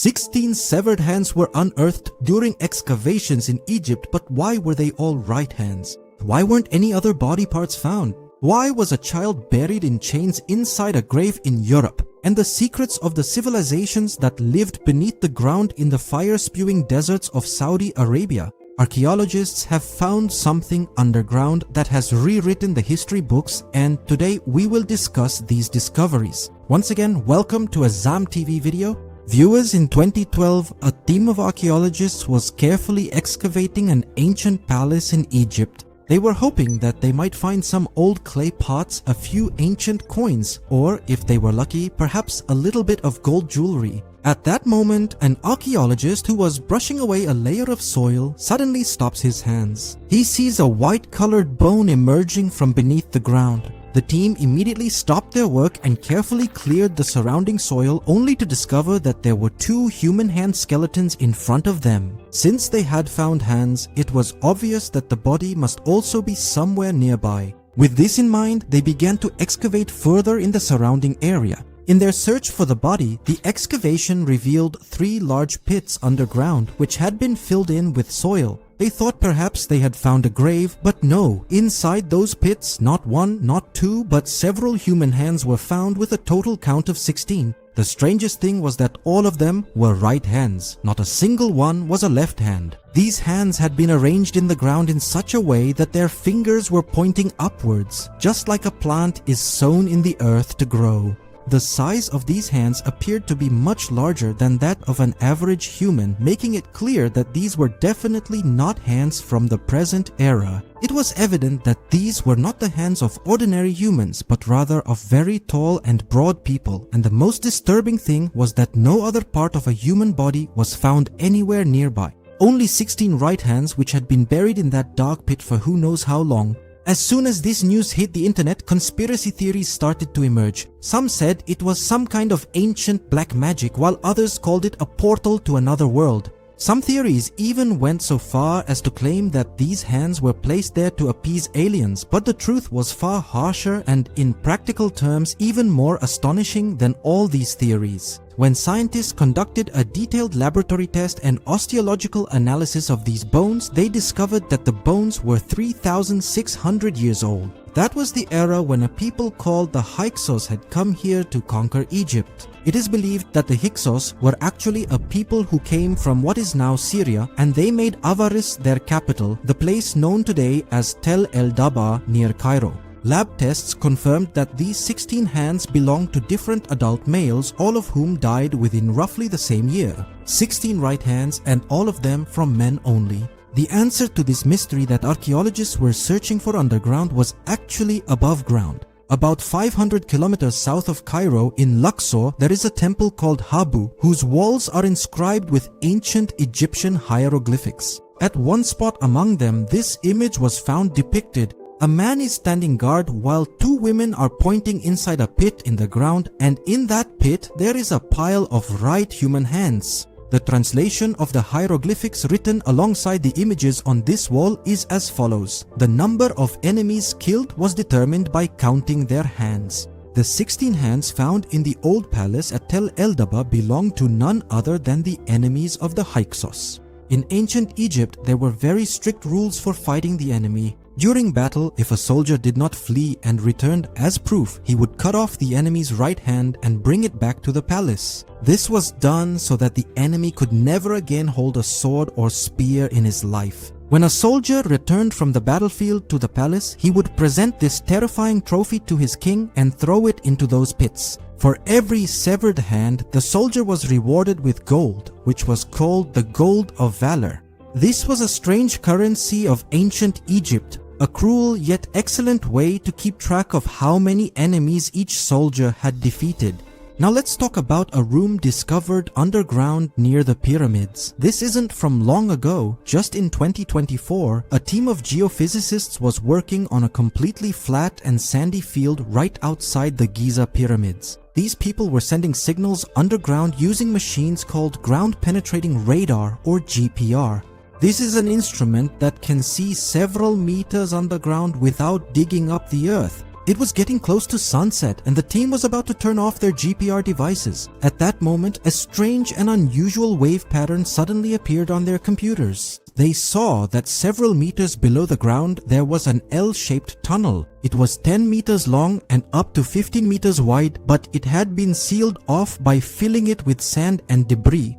16 severed hands were unearthed during excavations in Egypt, but why were they all right hands? Why weren't any other body parts found? Why was a child buried in chains inside a grave in Europe? And the secrets of the civilizations that lived beneath the ground in the fire-spewing deserts of Saudi Arabia. Archaeologists have found something underground that has rewritten the history books, and today we will discuss these discoveries. Once again, welcome to a ZAM TV video. Viewers, in 2012, a team of archaeologists was carefully excavating an ancient palace in Egypt. They were hoping that they might find some old clay pots, a few ancient coins, or, if they were lucky, perhaps a little bit of gold jewelry. At that moment, an archaeologist who was brushing away a layer of soil suddenly stops his hands. He sees a white-colored bone emerging from beneath the ground. The team immediately stopped their work and carefully cleared the surrounding soil, only to discover that there were two human hand skeletons in front of them. Since they had found hands, it was obvious that the body must also be somewhere nearby. With this in mind, they began to excavate further in the surrounding area. In their search for the body, the excavation revealed 3 large pits underground which had been filled in with soil. They thought perhaps they had found a grave, but no, inside those pits, not 1, not 2, but several human hands were found with a total count of 16. The strangest thing was that all of them were right hands. Not a single one was a left hand. These hands had been arranged in the ground in such a way that their fingers were pointing upwards, just like a plant is sown in the earth to grow. The size of these hands appeared to be much larger than that of an average human, making it clear that these were definitely not hands from the present era. It was evident that these were not the hands of ordinary humans, but rather of very tall and broad people, and the most disturbing thing was that no other part of a human body was found anywhere nearby. Only 16 right hands, which had been buried in that dark pit for who knows how long. As soon as this news hit the internet, conspiracy theories started to emerge. Some said it was some kind of ancient black magic, while others called it a portal to another world. Some theories even went so far as to claim that these hands were placed there to appease aliens, but the truth was far harsher and, in practical terms, even more astonishing than all these theories. When scientists conducted a detailed laboratory test and osteological analysis of these bones, they discovered that the bones were 3,600 years old. That was the era when a people called the Hyksos had come here to conquer Egypt. It is believed that the Hyksos were actually a people who came from what is now Syria, and they made Avaris their capital, the place known today as Tel El Daba near Cairo. Lab tests confirmed that these 16 hands belonged to different adult males, all of whom died within roughly the same year. 16 right hands, and all of them from men only. The answer to this mystery that archaeologists were searching for underground was actually above ground. About 500 kilometers south of Cairo, in Luxor, there is a temple called Habu, whose walls are inscribed with ancient Egyptian hieroglyphics. At one spot among them, this image was found depicted. A man is standing guard while 2 women are pointing inside a pit in the ground, and in that pit there is a pile of right human hands. The translation of the hieroglyphics written alongside the images on this wall is as follows. The number of enemies killed was determined by counting their hands. The 16 hands found in the old palace at Tel El Daba belonged to none other than the enemies of the Hyksos. In ancient Egypt, there were very strict rules for fighting the enemy. During battle, if a soldier did not flee and returned as proof, he would cut off the enemy's right hand and bring it back to the palace. This was done so that the enemy could never again hold a sword or spear in his life. When a soldier returned from the battlefield to the palace, he would present this terrifying trophy to his king and throw it into those pits. For every severed hand, the soldier was rewarded with gold, which was called the gold of valor. This was a strange currency of ancient Egypt, a cruel yet excellent way to keep track of how many enemies each soldier had defeated. Now let's talk about a room discovered underground near the pyramids. This isn't from long ago. Just in 2024, a team of geophysicists was working on a completely flat and sandy field right outside the Giza pyramids. These people were sending signals underground using machines called ground penetrating radar, or GPR. This is an instrument that can see several meters underground without digging up the earth. It was getting close to sunset and the team was about to turn off their GPR devices. At that moment, a strange and unusual wave pattern suddenly appeared on their computers. They saw that several meters below the ground there was an L-shaped tunnel. It was 10 meters long and up to 15 meters wide, but it had been sealed off by filling it with sand and debris.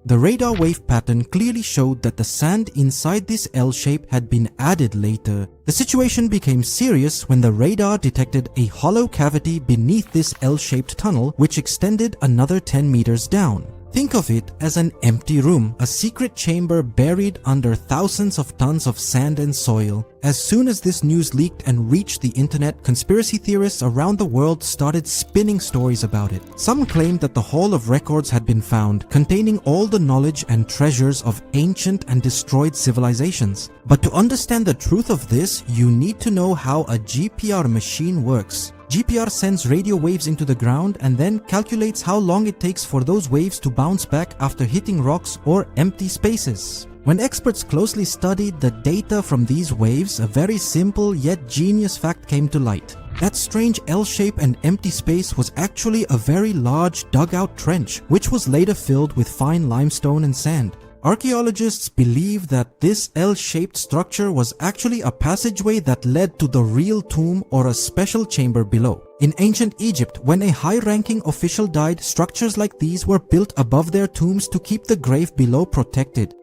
The radar wave pattern clearly showed that the sand inside this L shape had been added later. The situation became serious when the radar detected a hollow cavity beneath this L-shaped tunnel which extended another 10 meters down. Think of it as an empty room, a secret chamber buried under thousands of tons of sand and soil. As soon as this news leaked and reached the internet, conspiracy theorists around the world started spinning stories about it. Some claimed that the Hall of Records had been found, containing all the knowledge and treasures of ancient and destroyed civilizations. But to understand the truth of this, you need to know how a GPR machine works. GPR sends radio waves into the ground and then calculates how long it takes for those waves to bounce back after hitting rocks or empty spaces. When experts closely studied the data from these waves, a very simple yet genius fact came to light. That strange L-shape and empty space was actually a very large dugout trench, which was later filled with fine limestone and sand. Archaeologists believe that this L-shaped structure was actually a passageway that led to the real tomb or a special chamber below. In ancient Egypt, when a high-ranking official died, structures like these were built above their tombs to keep the grave below protected.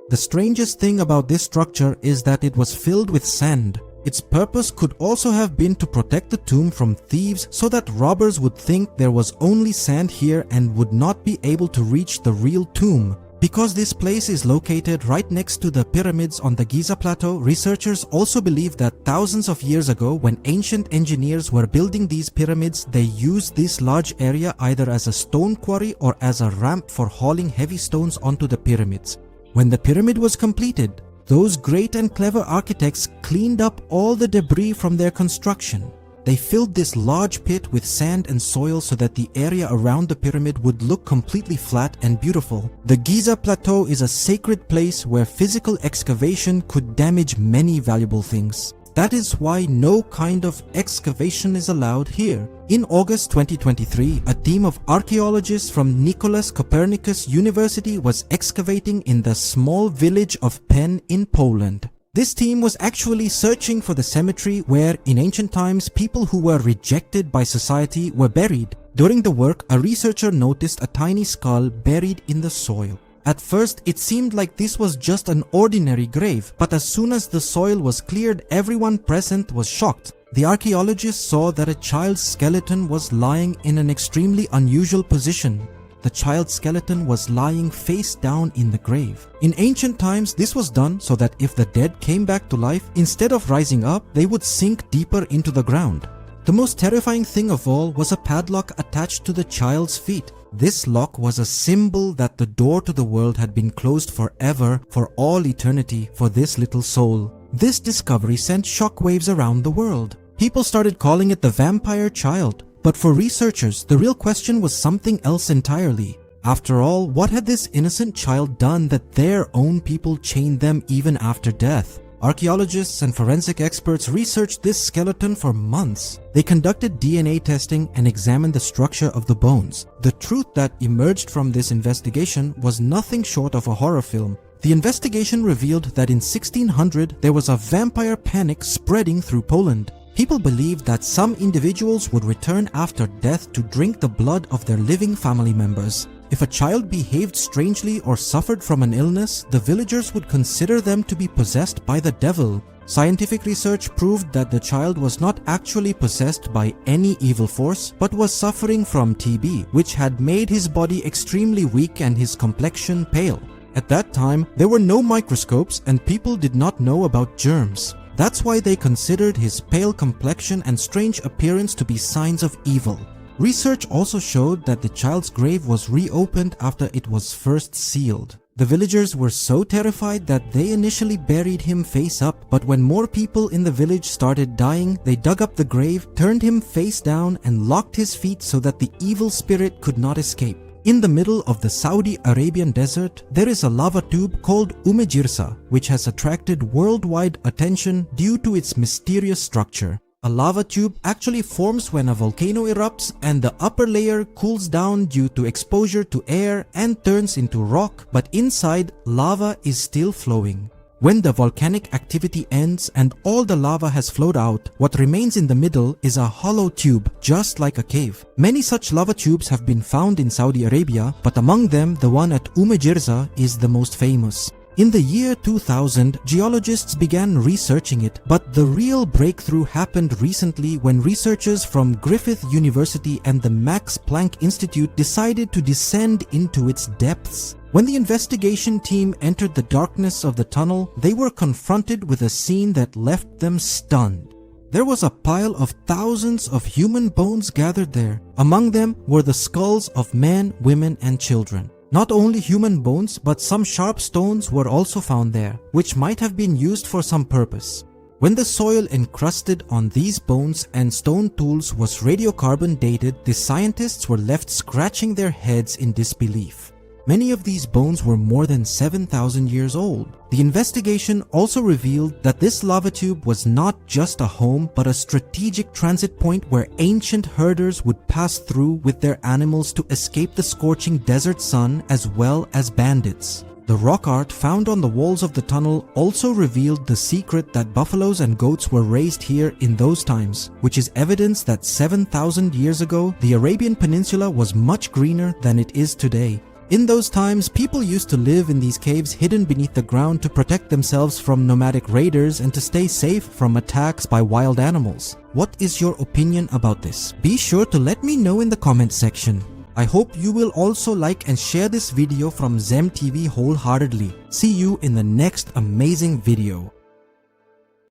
The strangest thing about this structure is that it was filled with sand. Its purpose could also have been to protect the tomb from thieves so that robbers would think there was only sand here and would not be able to reach the real tomb. Because this place is located right next to the pyramids on the Giza Plateau, researchers also believe that thousands of years ago, when ancient engineers were building these pyramids, they used this large area either as a stone quarry or as a ramp for hauling heavy stones onto the pyramids. When the pyramid was completed, those great and clever architects cleaned up all the debris from their construction. They filled this large pit with sand and soil so that the area around the pyramid would look completely flat and beautiful. The Giza Plateau is a sacred place where physical excavation could damage many valuable things. That is why no kind of excavation is allowed here. In August 2023, a team of archaeologists from Nicholas Copernicus University was excavating in the small village of Pen in Poland. This team was actually searching for the cemetery where, in ancient times, people who were rejected by society were buried. During the work, a researcher noticed a tiny skull buried in the soil. At first, it seemed like this was just an ordinary grave, but as soon as the soil was cleared, everyone present was shocked. The archaeologists saw that a child's skeleton was lying in an extremely unusual position. The child's skeleton was lying face down in the grave. In ancient times, this was done so that if the dead came back to life, instead of rising up, they would sink deeper into the ground. The most terrifying thing of all was a padlock attached to the child's feet. This lock was a symbol that the door to the world had been closed forever, for all eternity, for this little soul. This discovery sent shockwaves around the world. People started calling it the vampire child. But for researchers, the real question was something else entirely. After all, what had this innocent child done that their own people chained them even after death? Archaeologists and forensic experts researched this skeleton for months. They conducted DNA testing and examined the structure of the bones. The truth that emerged from this investigation was nothing short of a horror film. The investigation revealed that in 1600 there was a vampire panic spreading through Poland. People believed that some individuals would return after death to drink the blood of their living family members. If a child behaved strangely or suffered from an illness, the villagers would consider them to be possessed by the devil. Scientific research proved that the child was not actually possessed by any evil force, but was suffering from TB, which had made his body extremely weak and his complexion pale. At that time, there were no microscopes and people did not know about germs. That's why they considered his pale complexion and strange appearance to be signs of evil. Research also showed that the child's grave was reopened after it was first sealed. The villagers were so terrified that they initially buried him face up, but when more people in the village started dying, they dug up the grave, turned him face down, and locked his feet so that the evil spirit could not escape. In the middle of the Saudi Arabian desert, there is a lava tube called Umejirsa, which has attracted worldwide attention due to its mysterious structure. A lava tube actually forms when a volcano erupts and the upper layer cools down due to exposure to air and turns into rock, but inside, lava is still flowing. When the volcanic activity ends and all the lava has flowed out, what remains in the middle is a hollow tube, just like a cave. Many such lava tubes have been found in Saudi Arabia, but among them, the one at Jirza is the most famous. In the year 2000, geologists began researching it, but the real breakthrough happened recently when researchers from Griffith University and the Max Planck Institute decided to descend into its depths. When the investigation team entered the darkness of the tunnel, they were confronted with a scene that left them stunned. There was a pile of thousands of human bones gathered there. Among them were the skulls of men, women, and children. Not only human bones, but some sharp stones were also found there, which might have been used for some purpose. When the soil encrusted on these bones and stone tools was radiocarbon dated, the scientists were left scratching their heads in disbelief. Many of these bones were more than 7,000 years old. The investigation also revealed that this lava tube was not just a home, but a strategic transit point where ancient herders would pass through with their animals to escape the scorching desert sun, as well as bandits. The rock art found on the walls of the tunnel also revealed the secret that buffaloes and goats were raised here in those times, which is evidence that 7,000 years ago, the Arabian Peninsula was much greener than it is today. In those times, people used to live in these caves hidden beneath the ground to protect themselves from nomadic raiders and to stay safe from attacks by wild animals. What is your opinion about this? Be sure to let me know in the comment section. I hope you will also like and share this video from Zem TV wholeheartedly. See you in the next amazing video.